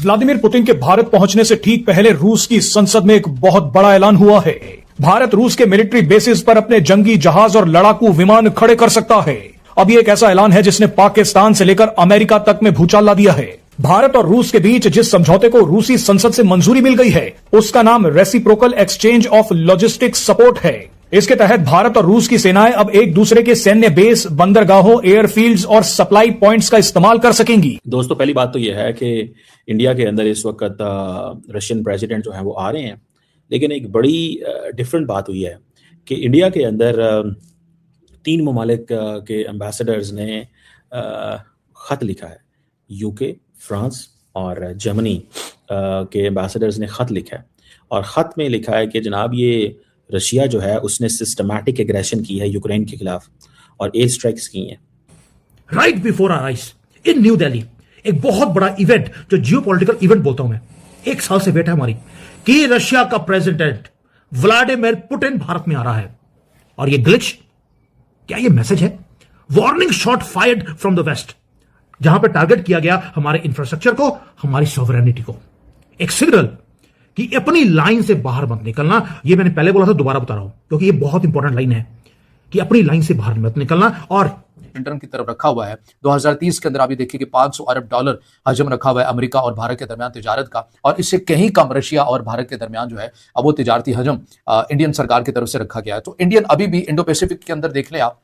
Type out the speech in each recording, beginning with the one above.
Vladimir Putin के भारत पहुंचने से ठीक पहले रूस की संसद में एक बहुत बड़ा ऐलान हुआ है। भारत रूस के मिलिट्री बेसिस पर अपने जंगी जहाज और लड़ाकू विमान खड़े कर सकता है। अब ये एक ऐसा ऐलान है जिसने पाकिस्तान से लेकर अमेरिका तक में भूचाल ला दिया है। भारत और रूस के बीच जिस समझौते को रूसी संसद से मंजूरी मिल गई है उसका नाम reciprocal exchange of logistic support है। इसके तहत भारत और रूस की सेनाएं अब एक दूसरे के सैन्य बेस, बंदरगाहों, एयरफील्ड्स और सप्लाई पॉइंट्स का इस्तेमाल कर सकेंगी। दोस्तों, पहली बात तो यह है कि इंडिया के अंदर इस वक्त रशियन प्रेसिडेंट जो है वो आ रहे हैं, लेकिन एक बड़ी डिफरेंट बात हुई है कि इंडिया के अंदर 3 ममालिक के एम्बेसडर्स ने ख़त लिखा है। यूके, फ्रांस और जर्मनी के एम्बेसडर्स ने ख़त लिखा है और ख़त में लिखा है कि जनाब ये रशिया जो है उसने सिस्टमैटिक एग्रेशन की है यूक्रेन के खिलाफ और एयर स्ट्राइक्स की हैं। Right before our eyes in new Delhi एक बहुत बड़ा इवेंट, जो जियोपॉलिटिकल इवेंट बोलता हूं मैं, 1 साल से वेट है हमारी कि रशिया का प्रेसिडेंट व्लादिमीर पुतिन भारत में आ रहा है। और ये ग्लिच, क्या ये मैसेज है? Warning shot fired from the west, जहां पर टारगेट किया गया हमारे इंफ्रास्ट्रक्चर को, हमारी सॉवरेनिटी को। एक सिग्नल कि अपनी लाइन से बाहर मत निकलना। ये मैंने पहले बोला था, दोबारा बता रहा हूं क्योंकि ये बहुत इंपॉर्टेंट लाइन है कि अपनी लाइन से बाहर मत निकलना। और वाशिंगटन की तरफ रखा हुआ है 2030 के अंदर। अभी देखिए कि 500 अरब डॉलर हजम रखा हुआ है अमेरिका और भारत के दरमियान तिजारत का, और इससे कहीं कम रशिया और भारत के दरमियान जो है अब वो तिजारती हजम इंडियन सरकार की तरफ से रखा गया है। तो इंडियन अभी भी इंडो पैसिफिक के अंदर देख लें आप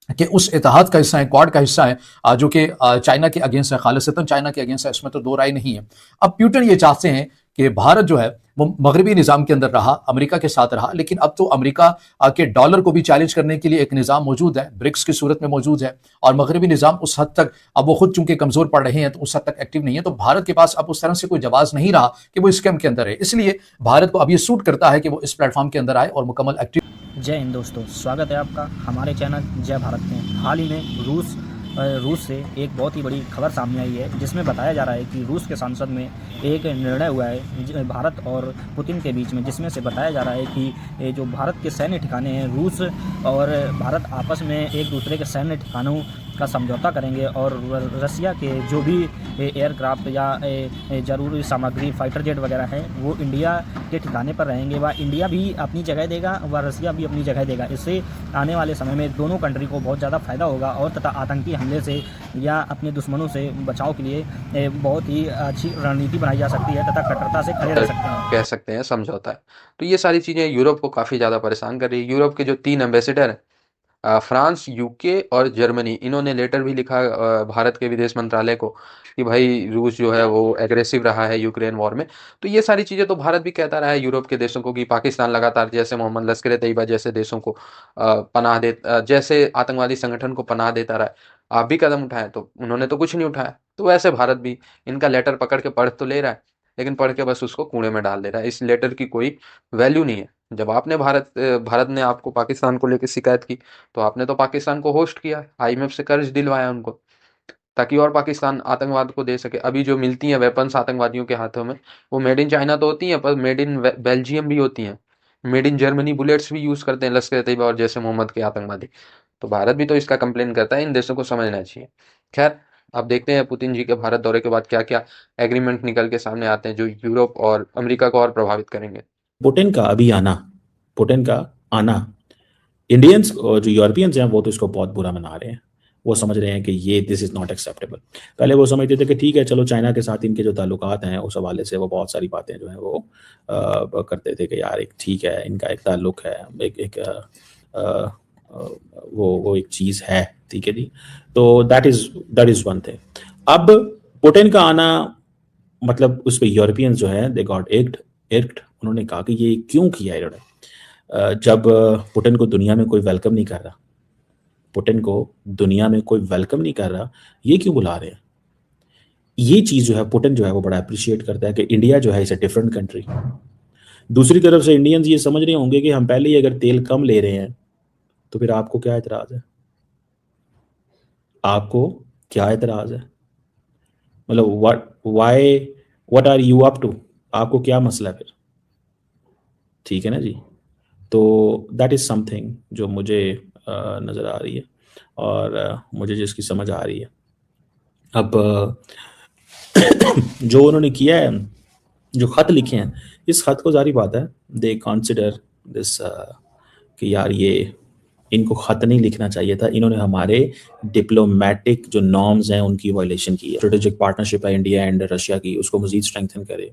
कि उस इतिहाद का हिस्सा है, क्वाड का हिस्सा है, जो कि चाइना के अगेंस्ट है, खालिसतन चाइना के अगेंस्ट है, इसमें तो दो राय नहीं है। अब पुतिन ये चाहते हैं कि भारत जो है वो मगरबी निज़ाम के अंदर रहा, अमेरिका के साथ रहा, लेकिन अब तो अमेरिका के डॉलर को भी चैलेंज करने के लिए एक निज़ाम मौजूद है, ब्रिक्स की सूरत में मौजूद है, और मगरबी निज़ाम उस हद तक अब वो खुद चूंकि कमज़ोर पड़ रहे हैं तो उस हद तक एक्टिव नहीं है। तो भारत के पास अब उस तरह से कोई जवाब नहीं रहा कि वो स्कैम के अंदर है, इसलिए भारत को अब ये सूट करता है कि वो इस प्लेटफॉर्म के अंदर आए और मुकम्मल एक्टिव। जय हिंद दोस्तों, स्वागत है आपका हमारे चैनल जय भारत में। हाल ही में रूस से एक बहुत ही बड़ी खबर सामने आई है, जिसमें बताया जा रहा है कि रूस के संसद में एक निर्णय हुआ है भारत और पुतिन के बीच में, जिसमें से बताया जा रहा है कि जो भारत के सैन्य ठिकाने हैं, रूस और भारत आपस में एक दूसरे के सैन्य ठिकानों का समझौता करेंगे और रसिया के जो भी एयरक्राफ्ट या ज़रूरी सामग्री, फाइटर जेट वगैरह है, वो इंडिया के ठिकाने पर रहेंगे। व इंडिया भी अपनी जगह देगा व रसिया भी अपनी जगह देगा। इससे आने वाले समय में दोनों कंट्री को बहुत ज़्यादा फ़ायदा होगा और तथा आतंकी हमले से या अपने दुश्मनों से बचाव के लिए बहुत ही अच्छी रणनीति बनाई जा सकती है तथा कट्टरता से खड़े रह सकते हैं, कह सकते हैं समझौता है। तो ये सारी चीज़ें यूरोप को काफ़ी ज़्यादा परेशान कर रही है। यूरोप के जो 3 एम्बेसडर हैं, फ्रांस, यूके और जर्मनी, इन्होंने लेटर भी लिखा भारत के विदेश मंत्रालय को कि भाई रूस जो है वो एग्रेसिव रहा है यूक्रेन वॉर में। तो ये सारी चीज़ें तो भारत भी कहता रहा है यूरोप के देशों को कि पाकिस्तान लगातार जैसे मोहम्मद लश्कर तैयबा जैसे देशों को पनाह दे, जैसे आतंकवादी संगठन को पनाह देता रहा है, आप भी कदम उठाएं। तो उन्होंने तो कुछ नहीं उठाया। तो वैसे भारत भी इनका लेटर पकड़ के पढ़ तो ले रहा है, लेकिन पढ़ के बस उसको कूड़े में डाल दे रहा है। इस लेटर की कोई वैल्यू नहीं है। जब आपने भारत ने आपको पाकिस्तान को लेकर शिकायत की, तो आपने तो पाकिस्तान को होस्ट किया, IMF से कर्ज दिलवाया उनको, ताकि और पाकिस्तान आतंकवाद को दे सके। अभी जो मिलती हैं वेपन्स आतंकवादियों के हाथों में, वो मेड इन चाइना तो होती हैं, पर मेड इन बेल्जियम भी होती हैं, मेड इन जर्मनी बुलेट्स भी यूज़ करते हैं लश्कर तैयबा और जैसे मोहम्मद के आतंकवादी। तो भारत भी तो इसका कंप्लेन करता है, इन देशों को समझना चाहिए। खैर, अब देखते हैं पुतिन जी के भारत दौरे के बाद क्या क्या एग्रीमेंट निकल के सामने आते हैं जो यूरोप और अमेरिका को और प्रभावित करेंगे। पुतिन का आना इंडियंस और जो यूरोपियंस हैं वो तो इसको बहुत बुरा मना रहे हैं। वो समझ रहे हैं कि ये दिस इज़ नॉट एक्सेप्टेबल। पहले वो समझते थे कि ठीक है, चलो चाइना के साथ इनके जो ताल्लुकात हैं उस हवाले से वो बहुत सारी बातें जो हैं वो करते थे कि यार एक ठीक है, इनका एक ताल्लुक है, वो एक चीज़ है, ठीक है जी। तो दैट इज़ वन थिंग। अब पुतिन का आना मतलब उस पर यूरोपियंस जो है दे गॉट इर्क्ड। उन्होंने कहा कि ये क्यों किया इन्होंने, जब पुतिन को दुनिया में कोई वेलकम नहीं कर रहा, ये क्यों बुला रहे हैं। ये चीज़ जो है पुतिन जो है वो बड़ा अप्रिशिएट करता है कि इंडिया जो है इज़ अ डिफरेंट कंट्री। दूसरी तरफ से इंडियंस ये समझ रहे होंगे कि हम पहले ही अगर तेल कम ले रहे हैं तो फिर आपको क्या एतराज़ है, मतलब what are you up to, आपको क्या मसला है फिर, ठीक है ना जी। तो दैट इज़ समथिंग जो मुझे नज़र आ रही है और मुझे जिसकी समझ आ रही है। अब जो उन्होंने किया है, जो खत लिखे हैं, इस खत को जारी बात है दे कंसिडर दिस कि यार ये इनको खत नहीं लिखना चाहिए था, इन्होंने हमारे डिप्लोमेटिक जो नॉर्म्स हैं उनकी वायलेशन की है। स्ट्रेटेजिक पार्टनरशिप है इंडिया एंड रशिया की, उसको मजीद स्ट्रेंथन करे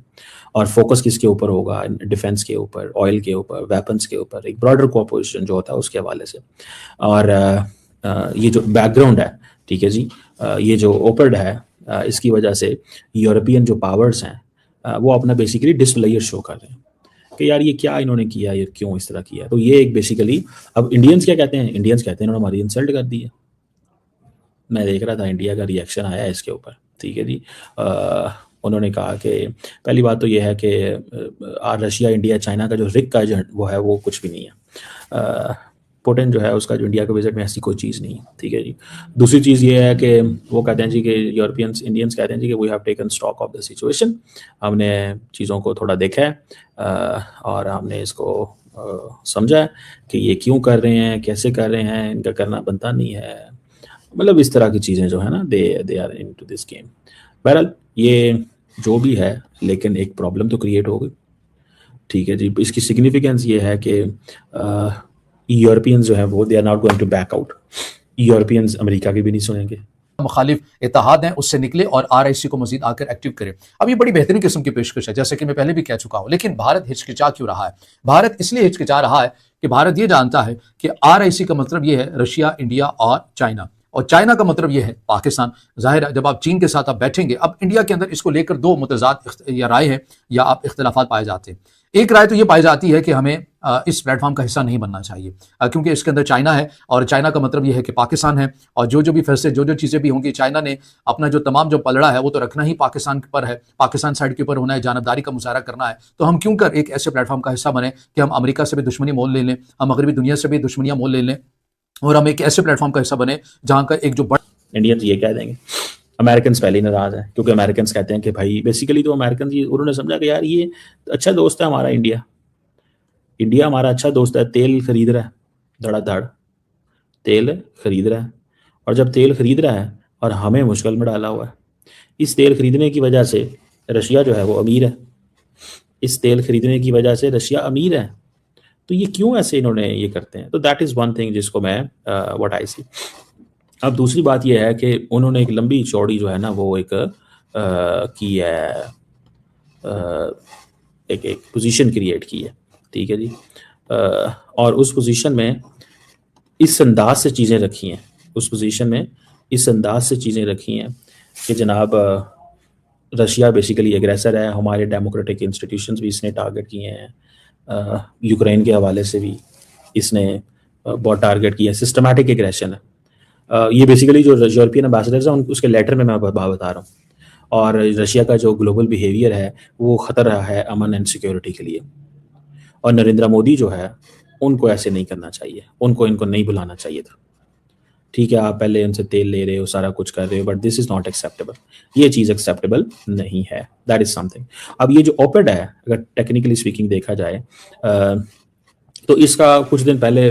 और फोकस किसके ऊपर होगा, डिफेंस के ऊपर, ऑयल के ऊपर, वेपन्स के ऊपर, एक ब्रॉडर कोऑपरेशन जो होता है उसके हवाले से। और ये जो बैकग्राउंड है, ठीक है जी, ये जो ओपर्ड है, इसकी वजह से यूरोपियन जो पावर्स हैं वो अपना बेसिकली डिस्प्लेयर शो कर रहे हैं कि यार ये क्या इन्होंने किया, ये क्यों इस तरह किया। तो ये एक बेसिकली, अब इंडियंस क्या कहते हैं, इंडियंस कहते हैं इन्होंने हमारी इंसल्ट कर दी है। मैं देख रहा था इंडिया का रिएक्शन आया है इसके ऊपर, ठीक है जी। उन्होंने कहा कि पहली बात तो ये है कि रशिया, इंडिया, चाइना का जो रिक का वो है वो कुछ भी नहीं है। पुतिन जो है उसका जो इंडिया के विजिट में ऐसी कोई चीज़ नहीं है, ठीक है जी। दूसरी चीज़ ये है कि वो कहते हैं जी कि यूरोपियंस, इंडियंस कहते हैं जी कि we have taken stock of the situation, हमने चीज़ों को थोड़ा देखा है और हमने इसको समझा है कि ये क्यों कर रहे हैं, कैसे कर रहे हैं, इनका करना बनता नहीं है, मतलब इस तरह की चीज़ें जो है ना, they are into this game. बहरहाल ये जो भी है, लेकिन एक प्रॉब्लम तो क्रिएट हो गई, ठीक है जी। इसकी सिग्निफिकेंस ये है कि यूरोपियंस जो है वो they are not going to back out. Europeans America की भी नहीं सुनेंगे, मुखालिफ इत्तेहाद हैं उससे निकले और RIC को मजीद आकर एक्टिव करें। अब ये बड़ी बेहतरीन किस्म की पेशकश है, जैसे कि मैं पहले भी कह चुका हूं। लेकिन भारत हिचकिचा क्यों रहा है? भारत इसलिए हिचकिचा रहा है कि भारत ये जानता है कि RIC का मतलब ये है रशिया, इंडिया और चाइना, और चाइना का मतलब यह है पाकिस्तान। जाहिर है जब आप चीन के साथ आप बैठेंगे, अब इंडिया के अंदर इसको लेकर दो मुतजाद या राय है या आप इख्तलाफात पाए जाते हैं। एक राय तो ये पाई जाती है कि हमें इस प्लेटफॉर्म का हिस्सा नहीं बनना चाहिए, क्योंकि इसके अंदर चाइना है और चाइना का मतलब यह है कि पाकिस्तान है, और जो भी फैसले, जो चीज़ें भी होंगी, चाइना ने अपना जो तमाम जो पलड़ा है वो तो रखना ही पाकिस्तान पर है, पाकिस्तान साइड के ऊपर होना है, जानबदारी का मुजाहरा करना है। तो हम क्यों कर एक ऐसे प्लेटफॉर्म का हिस्सा बने कि हम अमेरिका से भी दुश्मनी मोल ले लें, हम मगरबी दुनिया से भी दुश्मनियां मोल ले लें, और हम एक ऐसे प्लेटफॉर्म का हिस्सा बने जहां का एक जो बड़ा इंडियंस ये कह देंगे। अमेरिकन पहले ही नाराज है, क्योंकि अमेरिकन कहते हैं कि भाई बेसिकली तो अमेरिकन ये उन्होंने समझा कि यार ये अच्छा दोस्त है हमारा, इंडिया हमारा अच्छा दोस्त है, तेल खरीद रहा है, धड़ाधड़ तेल खरीद रहा है, और जब तेल खरीद रहा है और हमें मुश्किल में डाला हुआ है, इस तेल खरीदने की वजह से रशिया जो है वो अमीर है, इस तेल खरीदने की वजह से रशिया अमीर है, तो ये क्यों ऐसे इन्होंने ये करते हैं। तो दैट इज़ वन थिंग जिसको मैं व्हाट आई सी। अब दूसरी बात ये है कि उन्होंने एक लंबी चौड़ी जो है ना वो एक की है, एक पोजीशन क्रिएट की है, ठीक है जी। और उस पोजीशन में इस अंदाज से चीज़ें रखी हैं, उस पोजीशन में इस अंदाज से चीज़ें रखी हैं कि जनाब रशिया बेसिकली एग्रेसर है, हमारे डेमोक्रेटिक इंस्टीट्यूशंस भी इसने टारगेट किए हैं, यूक्रेन के हवाले से भी इसने बहुत टारगेट किया है, सिस्टमैटिक एग्रेशन है। ये बेसिकली जो यूरोपियन एम्बेसडर्स हैं उसके लेटर में मैं बता रहा हूँ, और रशिया का जो ग्लोबल बिहेवियर है वो खतरा है अमन एंड सिक्योरिटी के लिए, और नरेंद्र मोदी जो है उनको ऐसे नहीं करना चाहिए, इनको नहीं बुलाना चाहिए था। ठीक है, आप पहले उनसे तेल ले रहे हो, सारा कुछ कर रहे हो, but this is not acceptable, ये चीज़ एक्सेप्टेबल नहीं है, दैट इज़ समथिंग। अब ये जो ओपेड है, अगर टेक्निकली स्पीकिंग देखा जाए तो इसका कुछ दिन पहले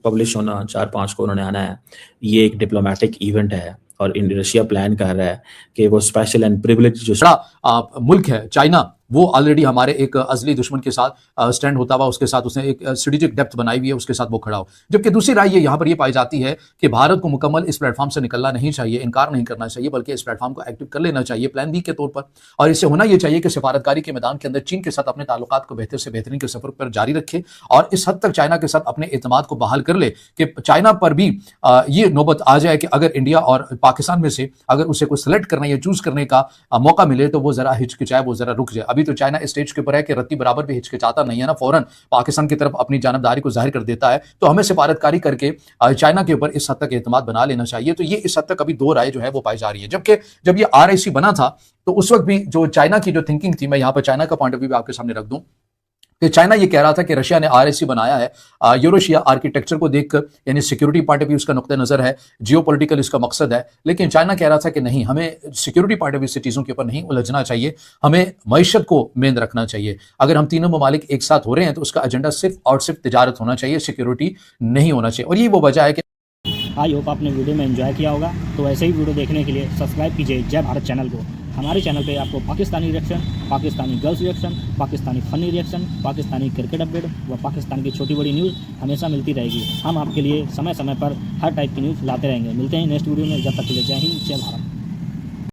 पब्लिश होना, 4-5 को उन्होंने आना है, ये एक डिप्लोमेटिक इवेंट है, और रशिया प्लान कर रहा है कि वो स्पेशल एंड प्रिविलेज जो बड़ा मुल्क है चाइना, वो ऑलरेडी हमारे एक अजली दुश्मन के साथ स्टैंड होता हुआ, उसके साथ उसने एक स्ट्रेटेजिक डेप्थ बनाई हुई है, उसके साथ वो खड़ा हो। जबकि दूसरी राय ये यहाँ पर ये पाई जाती है कि भारत को मुकम्मल इस प्लेटफॉर्म से निकलना नहीं चाहिए, इनकार नहीं करना चाहिए, बल्कि इस प्लेटफॉर्म को एक्टिव कर लेना चाहिए प्लान बी के तौर पर। और इससे होना ये चाहिए कि सिफारतकारी के मैदान के अंदर चीन के साथ अपने ताल्लुकात को बेहतर से बेहतरीन के सफर पर जारी रखे, और इस हद तक चाइना के साथ अपने एतमाद को बहाल कर ले कि चाइना पर भी ये नौबत आ जाए कि अगर इंडिया और पाकिस्तान में से अगर उसे कोई सेलेक्ट करने या चूज करने का मौका मिले तो वो जरा हिचकिचाए, वो जरा रुक जाए। अभी तो चाइना स्टेज के ऊपर है कि रत्ती बराबर भी हिचकिचाता नहीं है ना, फौरन पाकिस्तान की तरफ अपनी जानबदारी को जाहिर कर देता है। तो हमें सिफारतकारी करके चाइना के ऊपर इस हद तक एतमाद बना लेना चाहिए। तो ये इस हद तक अभी दो राय जो है वो पाई जा रही है। जबकि जब ये RIC बना था तो उस वक्त भी जो चाइना की जो थिंकिंग थी, मैं यहां पर चाइना का पॉइंट ऑफ व्यू आपके सामने रख दूं कि चाइना ये कह रहा था कि रशिया ने RIC बनाया है यूरोशिया आर्किटेक्चर को देखकर, यानी सिक्योरिटी पॉइंट ऑफ व्यू उसका नुक्ता नजर है, जियोपॉलिटिकल इसका मकसद है। लेकिन चाइना कह रहा था कि नहीं, हमें सिक्योरिटी पॉइंट ऑफ व्यू से चीज़ों के ऊपर नहीं उलझना चाहिए, हमें मईशत को मेन रखना चाहिए। अगर हम तीनों ममालिक एक साथ हो रहे हैं तो उसका एजेंडा सिर्फ और सिर्फ तिजारत होना चाहिए, सिक्योरिटी नहीं होना चाहिए। और ये वो वजह है कि आई होप आपने वीडियो में एंजॉय किया होगा। तो ऐसे ही वीडियो देखने के लिए सब्सक्राइब कीजिए जय भारत चैनल को। हमारे चैनल पे आपको Pakistani reaction, Pakistani girls reaction, Pakistani funny reaction, Pakistani cricket update व पाकिस्तान की छोटी बड़ी न्यूज़ हमेशा मिलती रहेगी। हम आपके लिए समय समय पर हर टाइप की न्यूज़ लाते रहेंगे। मिलते हैं नेक्स्ट वीडियो में, जब तक के लिए जय हिंद जय भारत।